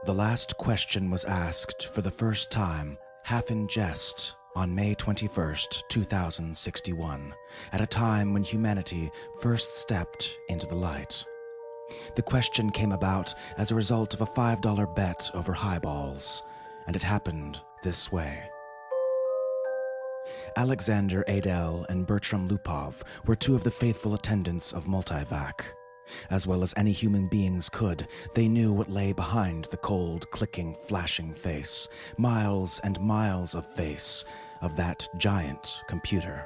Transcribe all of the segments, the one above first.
The last question was asked for the first time, half in jest, on May 21st, 2061, at a time when humanity first stepped into the light. The question came about as a result of a $5 bet over highballs, and it happened this way. Alexander Adel and Bertram Lupov were two of the faithful attendants of Multivac. As well as any human beings could, they knew what lay behind the cold, clicking, flashing face, miles and miles of face, of that giant computer.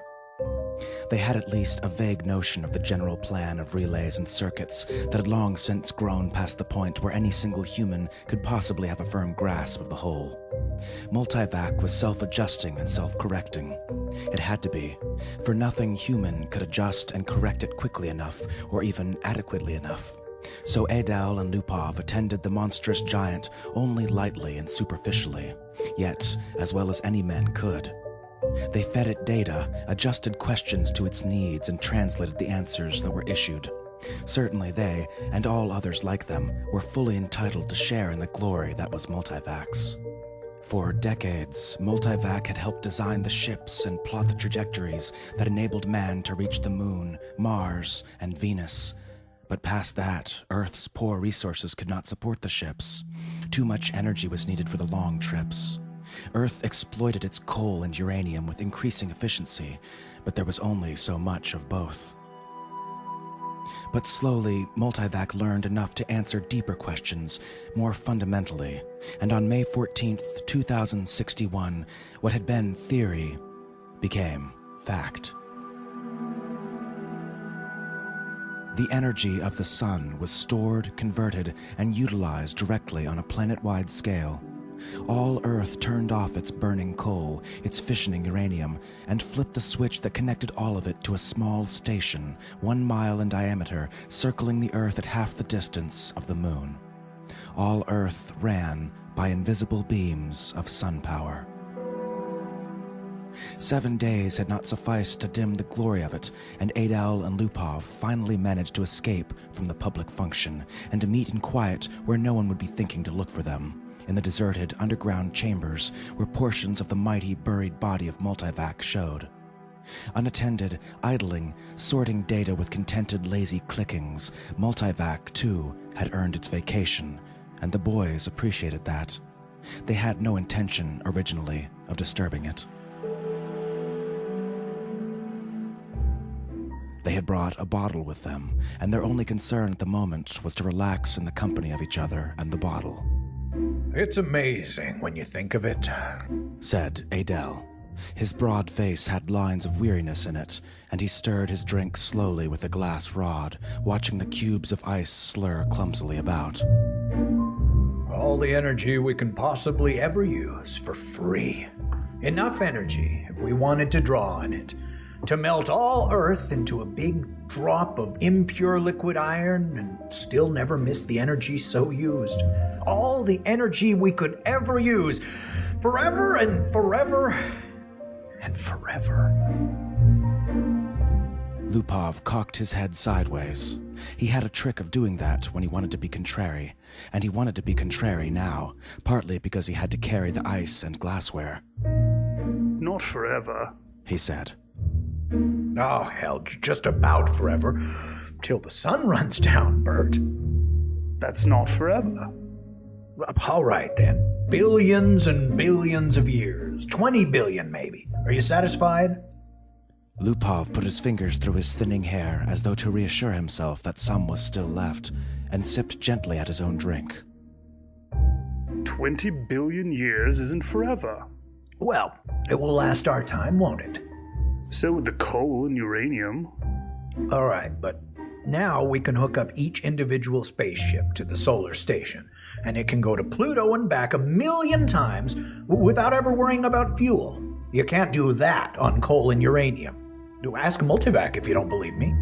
They had at least a vague notion of the general plan of relays and circuits that had long since grown past the point where any single human could possibly have a firm grasp of the whole. Multivac was self-adjusting and self-correcting. It had to be, for nothing human could adjust and correct it quickly enough or even adequately enough. So Adel and Lupov attended the monstrous giant only lightly and superficially, yet as well as any men could. They fed it data, adjusted questions to its needs, and translated the answers that were issued. Certainly they, and all others like them, were fully entitled to share in the glory that was Multivac's. For decades, Multivac had helped design the ships and plot the trajectories that enabled man to reach the Moon, Mars, and Venus. But past that, Earth's poor resources could not support the ships. Too much energy was needed for the long trips. Earth exploited its coal and uranium with increasing efficiency, but there was only so much of both. But slowly, Multivac learned enough to answer deeper questions, more fundamentally, and on May 14th, 2061, what had been theory became fact. The energy of the sun was stored, converted, and utilized directly on a planet-wide scale. All Earth turned off its burning coal, its fissioning uranium, and flipped the switch that connected all of it to a small station, 1 mile in diameter, circling the Earth at half the distance of the Moon. All Earth ran by invisible beams of sun power. 7 days had not sufficed to dim the glory of it, and Adel and Lupov finally managed to escape from the public function and to meet in quiet where no one would be thinking to look for them, in the deserted underground chambers where portions of the mighty buried body of Multivac showed. Unattended, idling, sorting data with contented, lazy clickings, Multivac, too, had earned its vacation, and the boys appreciated that. They had no intention, originally, of disturbing it. They had brought a bottle with them, and their only concern at the moment was to relax in the company of each other and the bottle. It's amazing when you think of it, said Adel. His broad face had lines of weariness in it, and he stirred his drink slowly with a glass rod, watching the cubes of ice slur clumsily about. All the energy we can possibly ever use for free. Enough energy, if we wanted to draw on it, to melt all Earth into a big drop of impure liquid iron and still never miss the energy so used. All the energy we could ever use, forever and forever and forever. Lupov cocked his head sideways. He had a trick of doing that when he wanted to be contrary, and he wanted to be contrary now, partly because he had to carry the ice and glassware. Not forever, he said. Oh, hell, just about forever. Till the sun runs down, Bert. That's not forever. All right, then. Billions and billions of years. 20 billion, maybe. Are you satisfied? Lupov put his fingers through his thinning hair as though to reassure himself that some was still left, and sipped gently at his own drink. 20 billion years isn't forever. Well, it will last our time, won't it? So would the coal and uranium. All right, but now we can hook up each individual spaceship to the solar station, and it can go to Pluto and back 1,000,000 times without ever worrying about fuel. You can't do that on coal and uranium. Ask Multivac if you don't believe me.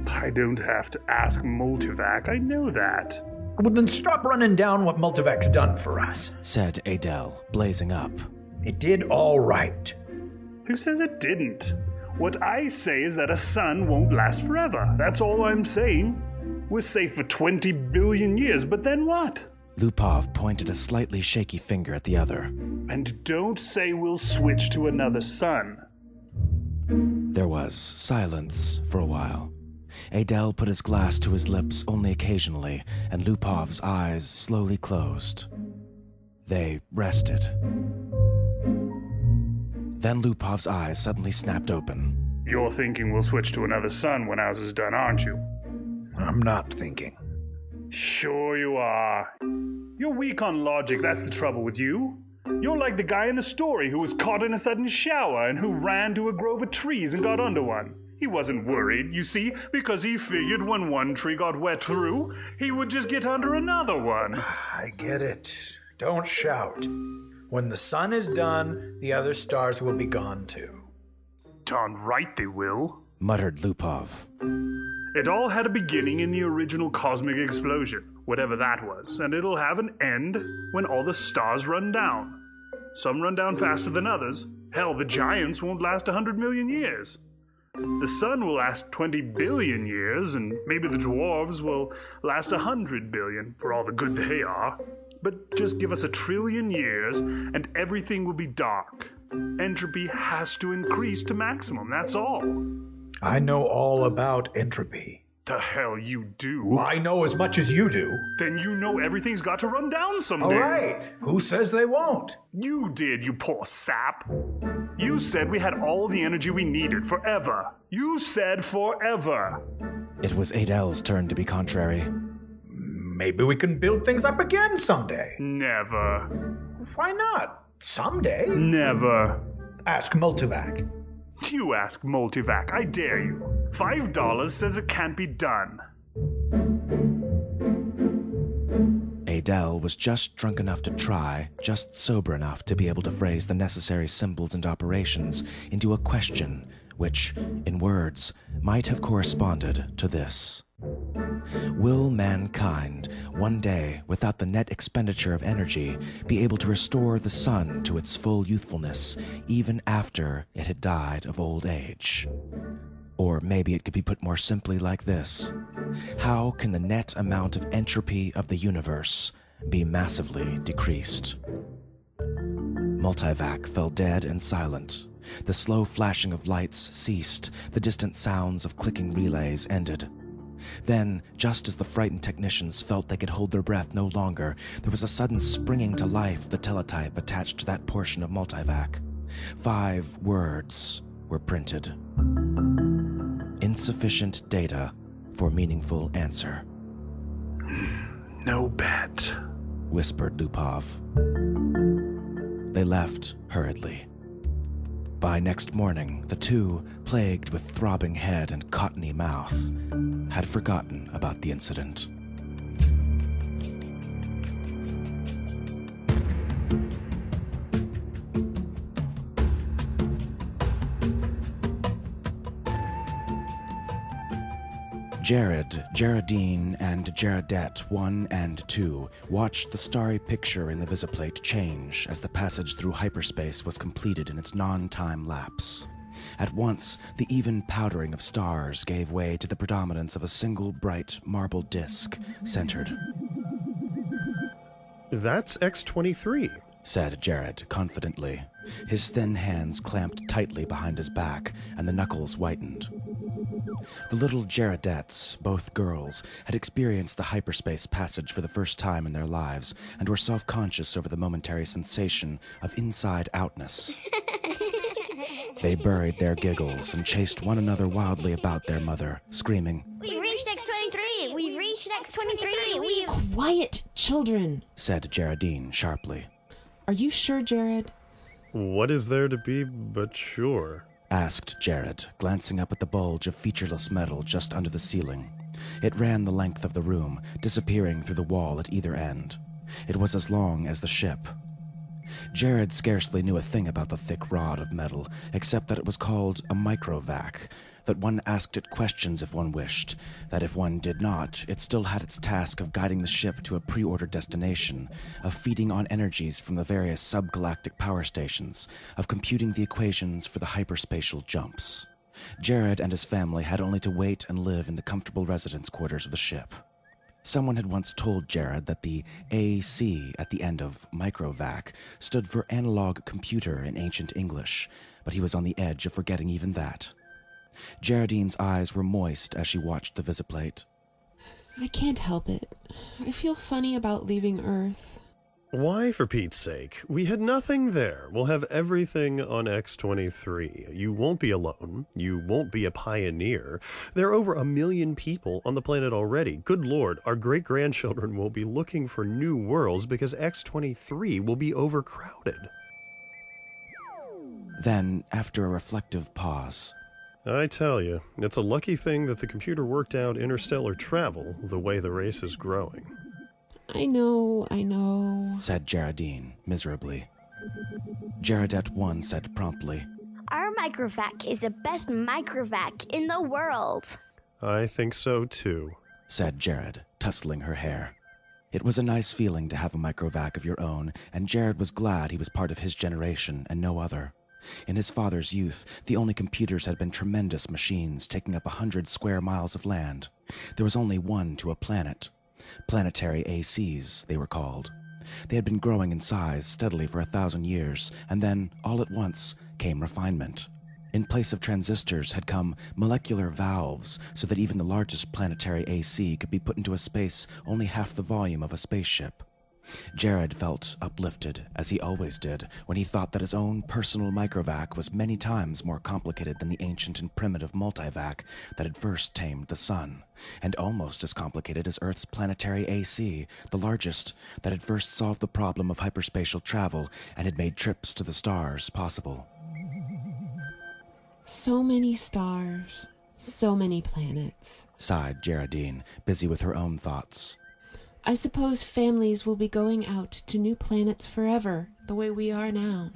I don't have to ask Multivac, I know that. Well, then stop running down what Multivac's done for us, said Adel, blazing up. It did all right. Who says it didn't? What I say is that a sun won't last forever. That's all I'm saying. We're safe for 20 billion years, but then what? Lupov pointed a slightly shaky finger at the other. And don't say we'll switch to another sun. There was silence for a while. Adel put his glass to his lips only occasionally, and Lupov's eyes slowly closed. They rested. Then Lupov's eyes suddenly snapped open. You're thinking we'll switch to another sun when ours is done, aren't you? I'm not thinking. Sure you are. You're weak on logic, that's the trouble with you. You're like the guy in the story who was caught in a sudden shower and who ran to a grove of trees and got under one. He wasn't worried, you see, because he figured when one tree got wet through, he would just get under another one. I get it. Don't shout. When the sun is done, the other stars will be gone too. Darn right they will, muttered Lupov. It all had a beginning in the original cosmic explosion, whatever that was, and it'll have an end when all the stars run down. Some run down faster than others. Hell, the giants won't last 100 million years. The sun will last 20 billion years, and maybe the dwarves will last 100 billion, for all the good they are. But just give us 1 trillion years, and everything will be dark. Entropy has to increase to maximum, that's all. I know all about entropy. The hell you do? I know as much as you do. Then you know everything's got to run down someday. All right. Who says they won't? You did, you poor sap. You said we had all the energy we needed forever. You said forever. It was Adel's turn to be contrary. Maybe we can build things up again someday. Never. Why not? Someday. Never. Ask Multivac. You ask Multivac, I dare you. $5 says it can't be done. Adel was just drunk enough to try, just sober enough to be able to phrase the necessary symbols and operations into a question which, in words, might have corresponded to this. Will mankind, one day, without the net expenditure of energy, be able to restore the sun to its full youthfulness, even after it had died of old age? Or maybe it could be put more simply like this. How can the net amount of entropy of the universe be massively decreased? Multivac fell dead and silent. The slow flashing of lights ceased. The distant sounds of clicking relays ended. Then, just as the frightened technicians felt they could hold their breath no longer, there was a sudden springing to life of the teletype attached to that portion of Multivac. 5 words were printed. Insufficient data for meaningful answer. No bet, whispered Lupov. They left hurriedly. By next morning, the two, plagued with throbbing head and cottony mouth, had forgotten about the incident. Jared, Geraldine, and Geraldette 1 and 2 watched the starry picture in the visiplate change as the passage through hyperspace was completed in its non-time lapse. At once, the even powdering of stars gave way to the predominance of a single bright marble disk, centered. That's X-23, said Jared confidently. His thin hands clamped tightly behind his back, and the knuckles whitened. The little Geraldettes, both girls, had experienced the hyperspace passage for the first time in their lives, and were self-conscious over the momentary sensation of inside-outness. They buried their giggles and chased one another wildly about their mother, screaming, "We reached X-23! We reached X-23! Quiet, children, said Geraldine sharply. Are you sure, Jared? What is there to be but sure? Asked Jared, glancing up at the bulge of featureless metal just under the ceiling. It ran the length of the room, disappearing through the wall at either end. It was as long as the ship. Jared scarcely knew a thing about the thick rod of metal, except that it was called a microvac, that one asked it questions if one wished, that if one did not, it still had its task of guiding the ship to a pre-ordered destination, of feeding on energies from the various subgalactic power stations, of computing the equations for the hyperspatial jumps. Jared and his family had only to wait and live in the comfortable residence quarters of the ship. Someone had once told Jared that the AC at the end of microvac stood for analog computer in ancient English, but he was on the edge of forgetting even that. Geraldine's eyes were moist as she watched the visiplate. I can't help it. I feel funny about leaving Earth. Why, for Pete's sake? We had nothing there. We'll have everything on X-23. You won't be alone. You won't be a pioneer. There are over 1 million people on the planet already. Good Lord, our great-grandchildren will be looking for new worlds because X-23 will be overcrowded. Then, after a reflective pause, I tell you, it's a lucky thing that the computer worked out interstellar travel the way the race is growing. I know, said Geraldine, miserably. Jaredet 1 said promptly, Our microvac is the best microvac in the world. I think so, too, said Jared, tussling her hair. It was a nice feeling to have a microvac of your own, and Jared was glad he was part of his generation and no other. In his father's youth, the only computers had been tremendous machines taking up 100 square miles of land. There was only one to a planet. Planetary ACs, they were called. They had been growing in size steadily for 1,000 years, and then, all at once, came refinement. In place of transistors had come molecular valves, so that even the largest planetary AC could be put into a space only half the volume of a spaceship. Jared felt uplifted, as he always did, when he thought that his own personal microvac was many times more complicated than the ancient and primitive multivac that had first tamed the sun, and almost as complicated as Earth's planetary AC, the largest, that had first solved the problem of hyperspatial travel and had made trips to the stars possible. So many stars, so many planets, sighed Geraldine, busy with her own thoughts. I suppose families will be going out to new planets forever, the way we are now.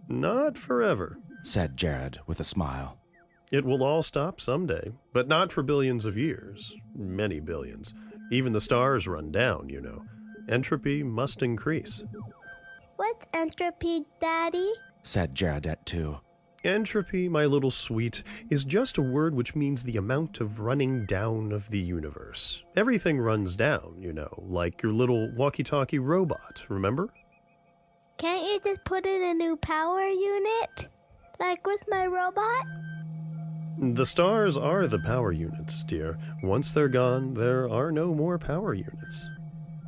Not forever, said Jared with a smile. It will all stop someday, but not for billions of years. Many billions. Even the stars run down, you know. Entropy must increase. What's entropy, Daddy? said Jaredet 2. Entropy, my little sweet, is just a word which means the amount of running down of the universe. Everything runs down, you know, like your little walkie-talkie robot, remember? Can't you just put in a new power unit? Like with my robot? The stars are the power units, dear. Once they're gone, there are no more power units.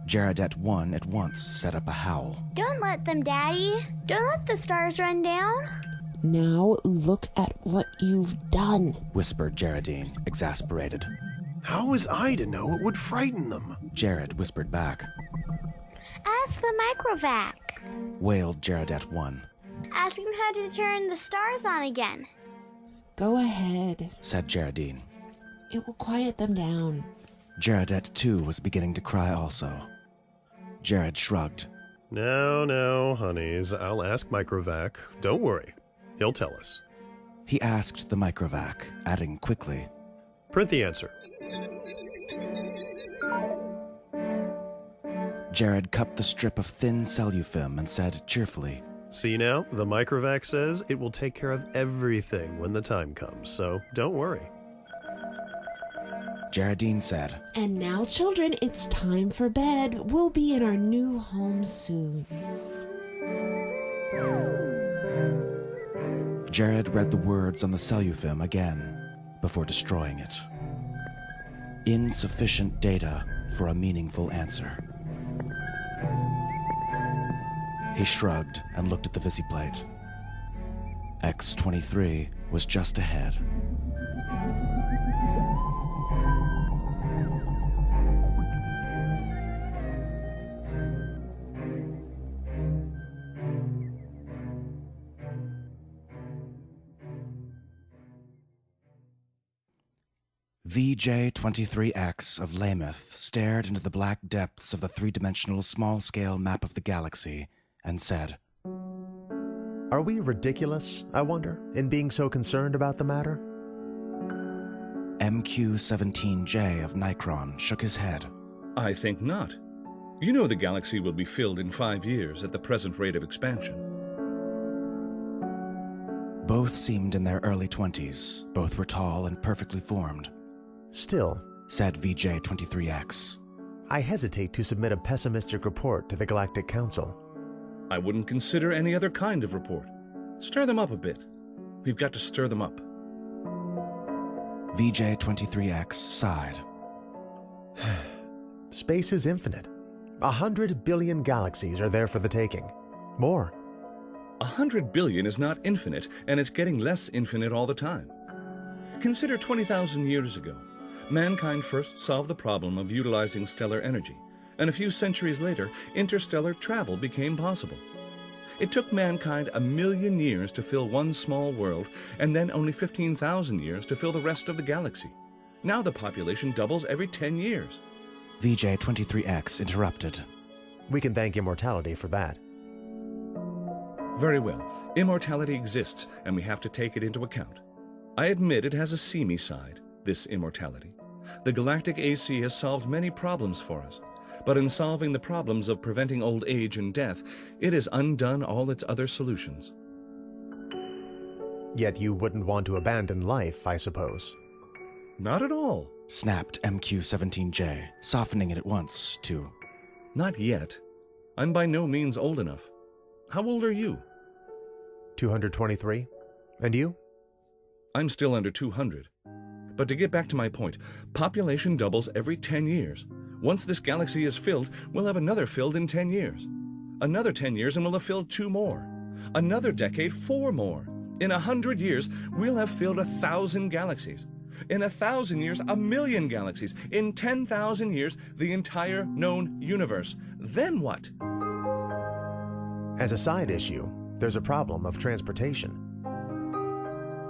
Jaredet 1 at once set up a howl. Don't let them, Daddy. Don't let the stars run down. Now look at what you've done, whispered Geraldine, exasperated. How was I to know it would frighten them? Jared whispered back. Ask the microvac, wailed Jaredet 1. Ask him how to turn the stars on again. Go ahead, said Geraldine. It will quiet them down. Jaredet 2 was beginning to cry also. Jared shrugged. No, honeys, I'll ask Microvac. Don't worry. He'll tell us. He asked the microvac, adding quickly, Print the answer. Jared cupped the strip of thin cellufilm and said cheerfully, See now, the microvac says it will take care of everything when the time comes, so don't worry. Geraldine said, And now, children, it's time for bed. We'll be in our new home soon. Jared read the words on the cellufilm again before destroying it. Insufficient data for a meaningful answer. He shrugged and looked at the visiplate. X-23 was just ahead. VJ-23X of Lameth stared into the black depths of the three-dimensional small-scale map of the galaxy and said, Are we ridiculous, I wonder, in being so concerned about the matter? MQ-17J of Nikron shook his head. I think not. You know the galaxy will be filled in 5 years at the present rate of expansion. Both seemed in their early 20s. Both were tall and perfectly formed. Still, said VJ-23X. I hesitate to submit a pessimistic report to the Galactic Council. I wouldn't consider any other kind of report. Stir them up a bit. We've got to stir them up. VJ-23X sighed. Space is infinite. 100 billion galaxies are there for the taking. More. 100 billion is not infinite, and it's getting less infinite all the time. Consider 20,000 years ago. Mankind first solved the problem of utilizing stellar energy, and a few centuries later, interstellar travel became possible. It took mankind 1,000,000 years to fill one small world, and then only 15,000 years to fill the rest of the galaxy. Now the population doubles every 10 years. VJ-23X interrupted. We can thank immortality for that. Very well. Immortality exists, and we have to take it into account. I admit it has a seamy side, this immortality. The Galactic AC has solved many problems for us, but in solving the problems of preventing old age and death, it has undone all its other solutions. Yet you wouldn't want to abandon life, I suppose. Not at all. Snapped MQ-17J, softening it at once to... Not yet. I'm by no means old enough. How old are you? 223. And you? I'm still under 200. But to get back to my point, population doubles every 10 years. Once this galaxy is filled, we'll have another filled in 10 years. Another 10 years and we'll have filled 2 more. Another decade, 4 more. In 100 years, we'll have filled 1,000 galaxies. In 1,000 years, 1,000,000 galaxies. In 10,000 years, the entire known universe. Then what? As a side issue, there's a problem of transportation.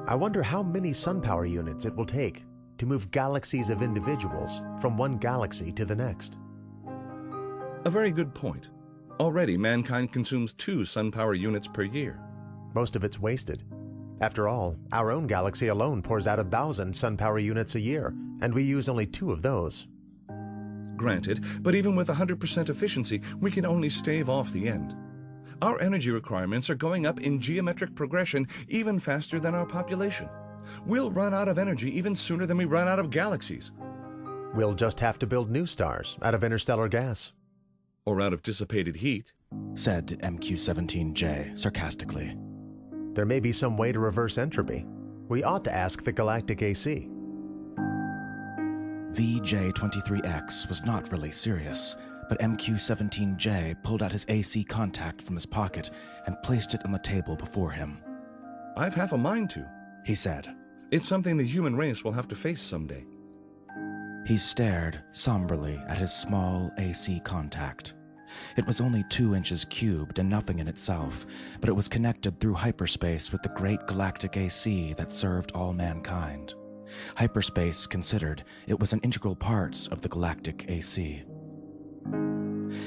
I wonder how many sun power units it will take to move galaxies of individuals from one galaxy to the next. A very good point. Already, mankind consumes 2 sun power units per year. Most of it's wasted. After all, our own galaxy alone pours out 1,000 sun power units a year, and we use only 2 of those. Granted, but even with 100% efficiency, we can only stave off the end. Our energy requirements are going up in geometric progression even faster than our population. We'll run out of energy even sooner than we run out of galaxies. We'll just have to build new stars out of interstellar gas. Or out of dissipated heat, said MQ-17J sarcastically. There may be some way to reverse entropy. We ought to ask the Galactic AC. VJ-23X was not really serious, but MQ-17J pulled out his AC contact from his pocket and placed it on the table before him. I've half a mind to, he said. It's something the human race will have to face someday. He stared somberly at his small AC contact. It was only 2 inches cubed and nothing in itself, but it was connected through hyperspace with the great galactic AC that served all mankind. Hyperspace considered, it was an integral part of the galactic AC.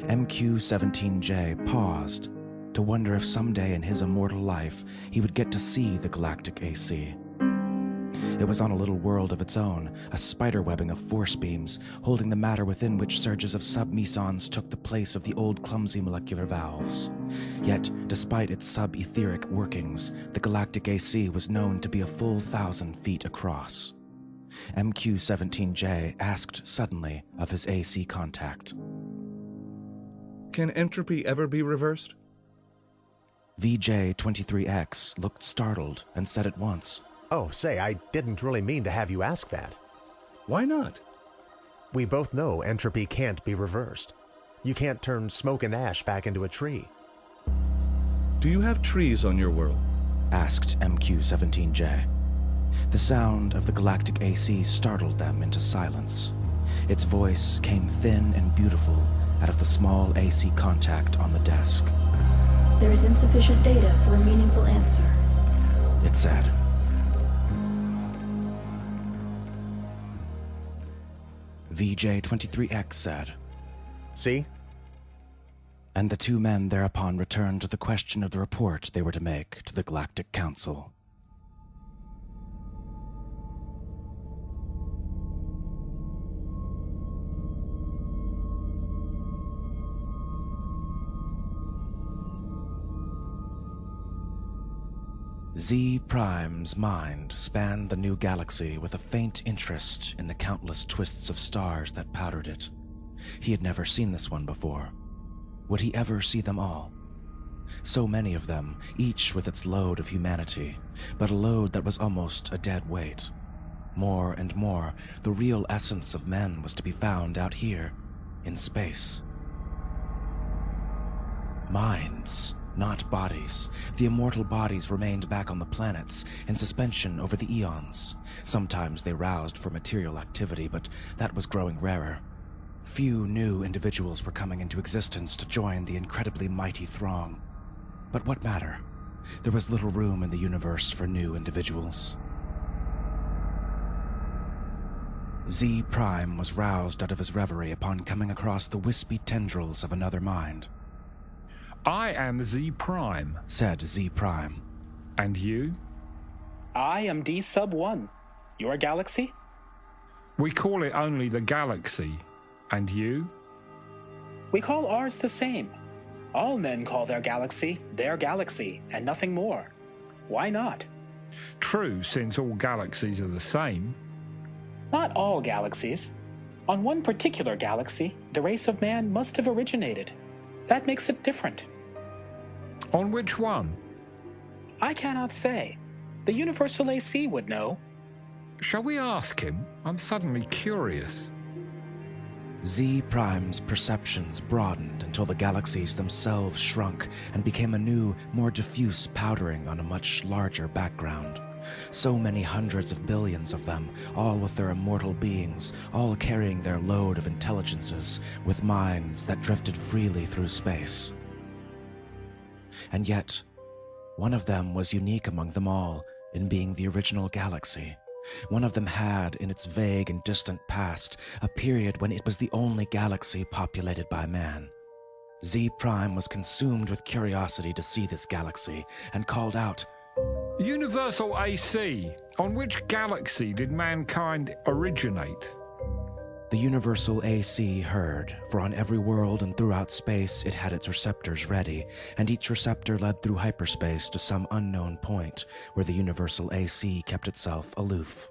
MQ-17J paused to wonder if someday in his immortal life he would get to see the galactic AC. It was on a little world of its own, a spiderwebbing of force beams, holding the matter within which surges of sub-mesons took the place of the old clumsy molecular valves. Yet, despite its sub-etheric workings, the galactic AC was known to be a full 1,000 feet across. MQ-17J asked suddenly of his AC contact. Can entropy ever be reversed? VJ-23X looked startled and said at once, Oh, say, I didn't really mean to have you ask that. Why not? We both know entropy can't be reversed. You can't turn smoke and ash back into a tree. Do you have trees on your world? Asked MQ-17J. The sound of the galactic AC startled them into silence. Its voice came thin and beautiful out of the small AC contact on the desk. There is insufficient data for a meaningful answer, it said. VJ-23X said, See? And the 2 men thereupon returned to the question of the report they were to make to the Galactic Council. Z Prime's mind spanned the new galaxy with a faint interest in the countless twists of stars that powdered it. He had never seen this one before. Would he ever see them all? So many of them, each with its load of humanity, but a load that was almost a dead weight. More and more, the real essence of men was to be found out here, in space. Minds, not bodies. The immortal bodies remained back on the planets, in suspension over the eons. Sometimes they roused for material activity, but that was growing rarer. Few new individuals were coming into existence to join the incredibly mighty throng. But what matter? There was little room in the universe for new individuals. Z Prime was roused out of his reverie upon coming across the wispy tendrils of another mind. I am Z Prime, said Z Prime. And you? I am D-Sub-1. Your galaxy? We call it only the galaxy. And you? We call ours the same. All men call their galaxy, and nothing more. Why not? True, since all galaxies are the same. Not all galaxies. On one particular galaxy, the race of man must have originated. That makes it different. On which one? I cannot say. The Universal AC would know. Shall we ask him? I'm suddenly curious. Z Prime's perceptions broadened until the galaxies themselves shrunk and became a new, more diffuse powdering on a much larger background. So many hundreds of billions of them, all with their immortal beings, all carrying their load of intelligences, with minds that drifted freely through space. And yet, one of them was unique among them all in being the original galaxy. One of them had, in its vague and distant past, a period when it was the only galaxy populated by man. Z Prime was consumed with curiosity to see this galaxy, and called out, Universal AC, on which galaxy did mankind originate? The Universal AC heard, for on every world and throughout space it had its receptors ready, and each receptor led through hyperspace to some unknown point where the Universal AC kept itself aloof.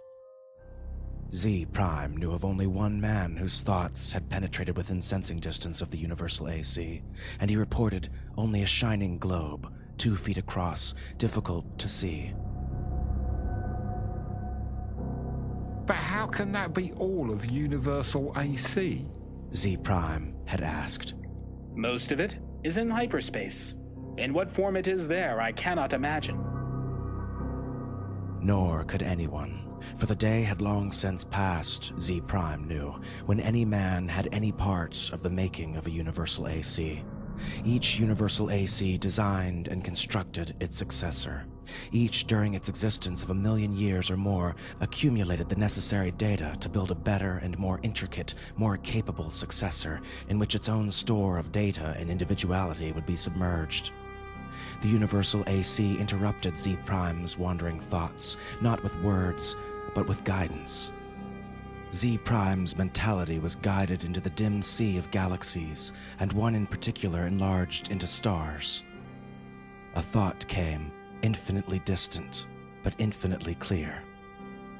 Z Prime knew of only one man whose thoughts had penetrated within sensing distance of the Universal AC, and he reported only a shining globe, 2 feet across, difficult to see. But how can that be all of Universal AC? Z Prime had asked. Most of it is in hyperspace. In what form it is there, I cannot imagine. Nor could anyone, for the day had long since passed, Z Prime knew, when any man had any part of the making of a Universal AC. Each Universal AC designed and constructed its successor. Each, during its existence of 1 million years or more, accumulated the necessary data to build a better and more intricate, more capable successor, in which its own store of data and individuality would be submerged. The Universal AC interrupted Z Prime's wandering thoughts, not with words, but with guidance. Z Prime's mentality was guided into the dim sea of galaxies, and one in particular enlarged into stars. A thought came, infinitely distant, but infinitely clear.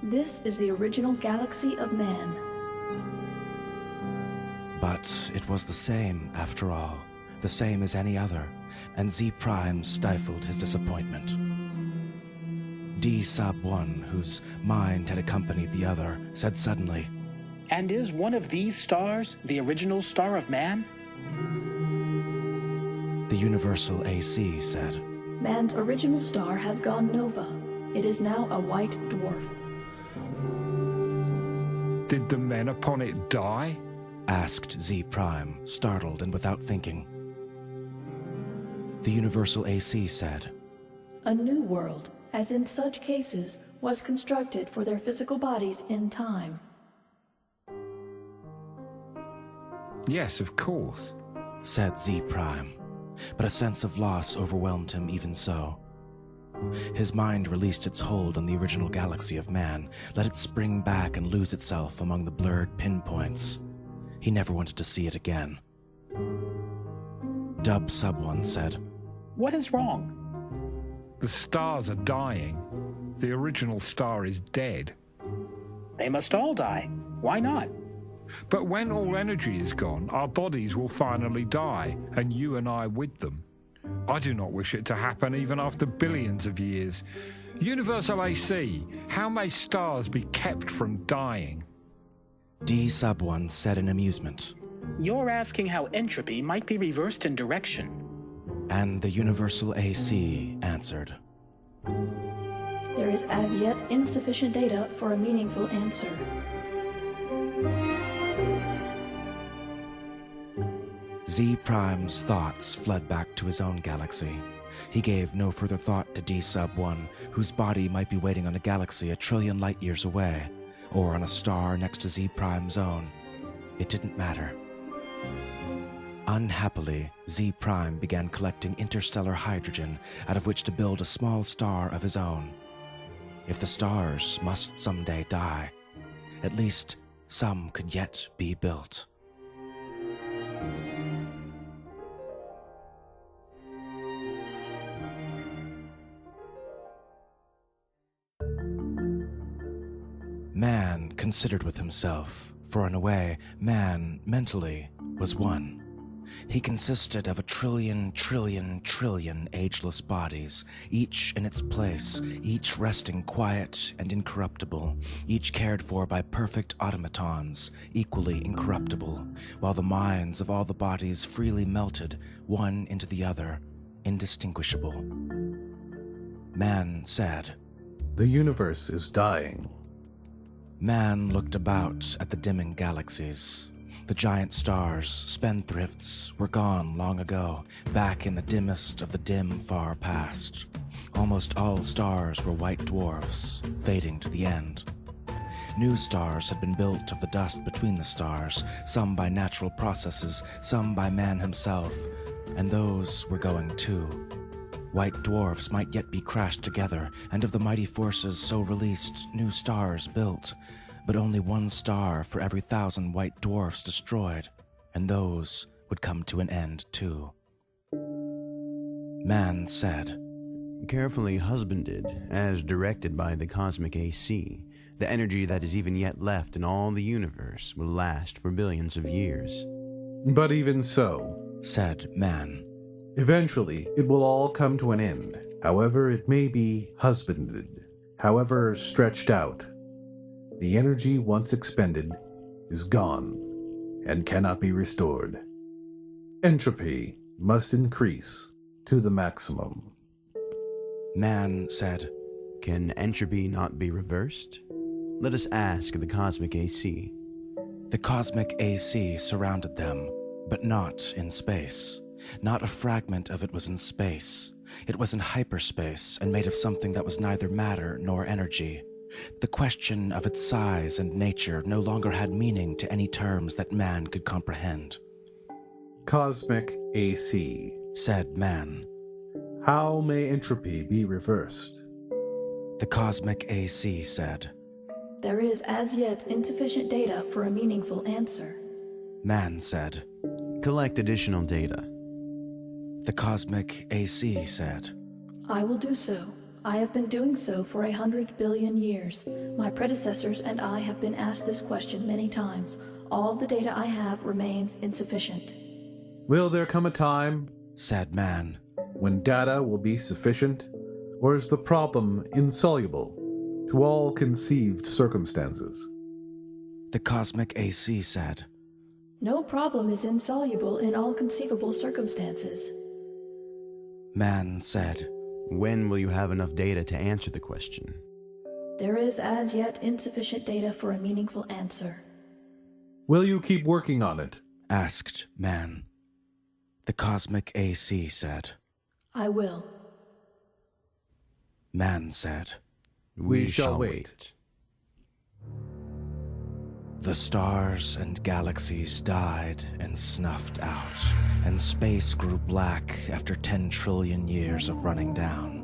This is the original galaxy of man. But it was the same, after all, the same as any other, and Z Prime stifled his disappointment. D-Sub-1, whose mind had accompanied the other, said suddenly, And is one of these stars the original star of man? The Universal AC said, Man's original star has gone nova. It is now a white dwarf. Did the men upon it die? Asked Z Prime, startled and without thinking. The Universal AC said, A new world, as in such cases, was constructed for their physical bodies in time. Yes, of course, said Z Prime, but a sense of loss overwhelmed him even so. His mind released its hold on the original galaxy of man, let it spring back and lose itself among the blurred pinpoints. He never wanted to see it again. D-Sub-1 said, What is wrong? The stars are dying. The original star is dead. They must all die. Why not? But when all energy is gone, our bodies will finally die, and you and I with them. I do not wish it to happen even after billions of years. Universal AC, how may stars be kept from dying? D-Sub-1 said in amusement. You're asking how entropy might be reversed in direction. And the Universal AC answered. There is as yet insufficient data for a meaningful answer. Z-Prime's thoughts fled back to his own galaxy. He gave no further thought to D-Sub-1, whose body might be waiting on a galaxy 1 trillion light-years away, or on a star next to Z-Prime's own. It didn't matter. Unhappily, Z-Prime began collecting interstellar hydrogen out of which to build a small star of his own. If the stars must someday die, at least some could yet be built. Man considered with himself, for in a way, man, mentally, was one. He consisted of 1 trillion ageless bodies, each in its place, each resting quiet and incorruptible, each cared for by perfect automatons, equally incorruptible, while the minds of all the bodies freely melted, one into the other, indistinguishable. Man said, "The universe is dying." Man looked about at the dimming galaxies. The giant stars, spendthrifts, were gone long ago, back in the dimmest of the dim far past. Almost all stars were white dwarfs, fading to the end. New stars had been built of the dust between the stars, some by natural processes, some by man himself, and those were going too. White dwarfs might yet be crashed together, and of the mighty forces so released, new stars built, but only 1 star for every 1,000 white dwarfs destroyed, and those would come to an end too. Man said, "Carefully husbanded, as directed by the cosmic AC, the energy that is even yet left in all the universe will last for billions of years." "But even so," said Man, "eventually it will all come to an end, however it may be husbanded, however stretched out. The energy once expended is gone and cannot be restored. Entropy must increase to the maximum." Man said, "Can entropy not be reversed? Let us ask the cosmic AC." The cosmic AC surrounded them, but not in space. Not a fragment of it was in space. It was in hyperspace and made of something that was neither matter nor energy. The question of its size and nature no longer had meaning to any terms that man could comprehend. "Cosmic AC," said Man, "how may entropy be reversed?" The cosmic AC said, There is as yet insufficient data for a meaningful answer. Man said, "Collect additional data." The cosmic AC said, I will do so. I have been doing so for 100 billion years. My predecessors and I have been asked this question many times. All the data I have remains insufficient. "Will there come a time," said Man, "when data will be sufficient? Or is the problem insoluble to all conceived circumstances?" The cosmic AC said, No problem is insoluble in all conceivable circumstances. Man said, "When will you have enough data to answer the question?" There is as yet insufficient data for a meaningful answer. "Will you keep working on it?" asked Man. The cosmic AC said, I will. Man said, "We shall wait." The stars and galaxies died and snuffed out, and space grew black after 10 trillion years of running down.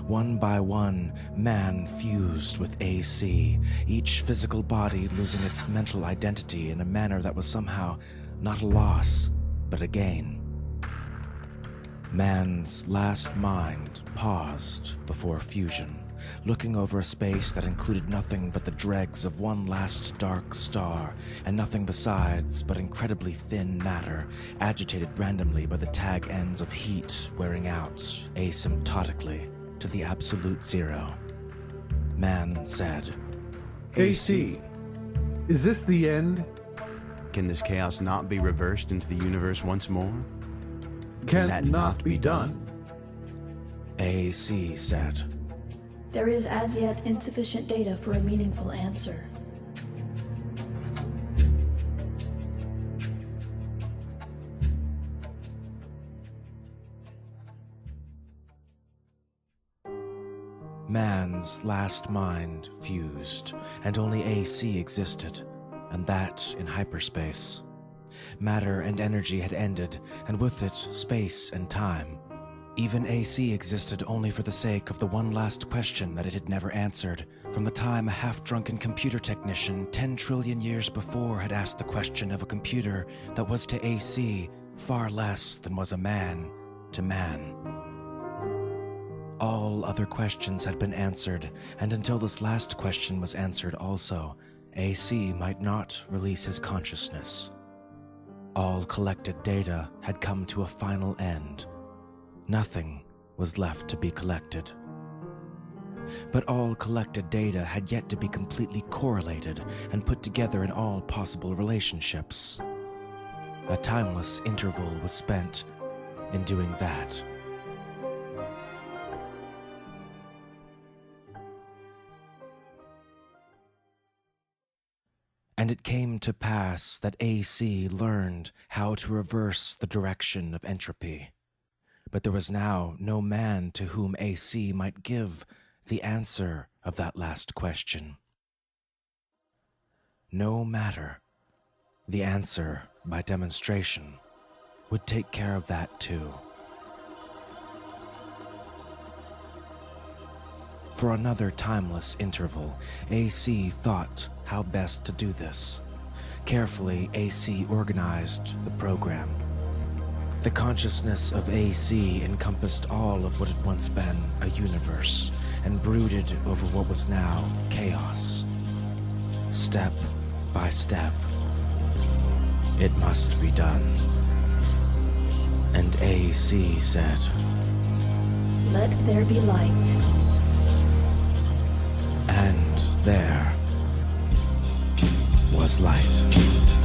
One by one, man fused with AC, each physical body losing its mental identity in a manner that was somehow not a loss, but a gain. Man's last mind paused before fusion, looking over a space that included nothing but the dregs of one last dark star, and nothing besides but incredibly thin matter, agitated randomly by the tag ends of heat wearing out asymptotically to the absolute zero. Man said, AC, is this the end? Can this chaos not be reversed into the universe once more? Can that not be done? AC said, There is as yet insufficient data for a meaningful answer. Man's last mind fused, and only AC existed, and that in hyperspace. Matter and energy had ended, and with it, space and time. Even AC existed only for the sake of the one last question that it had never answered, from the time a half-drunken computer technician 10 trillion years before had asked the question of a computer that was to AC far less than was a man to man. All other questions had been answered, and until this last question was answered also, AC might not release his consciousness. All collected data had come to a final end. Nothing was left to be collected. But all collected data had yet to be completely correlated and put together in all possible relationships. A timeless interval was spent in doing that. And it came to pass that AC learned how to reverse the direction of entropy. But there was now no man to whom AC might give the answer of that last question. No matter. The answer, by demonstration, would take care of that too. For another timeless interval, AC thought how best to do this. Carefully, AC organized the program. The consciousness of AC encompassed all of what had once been a universe and brooded over what was now chaos. Step by step, it must be done. And AC said, Let there be light. And there was light.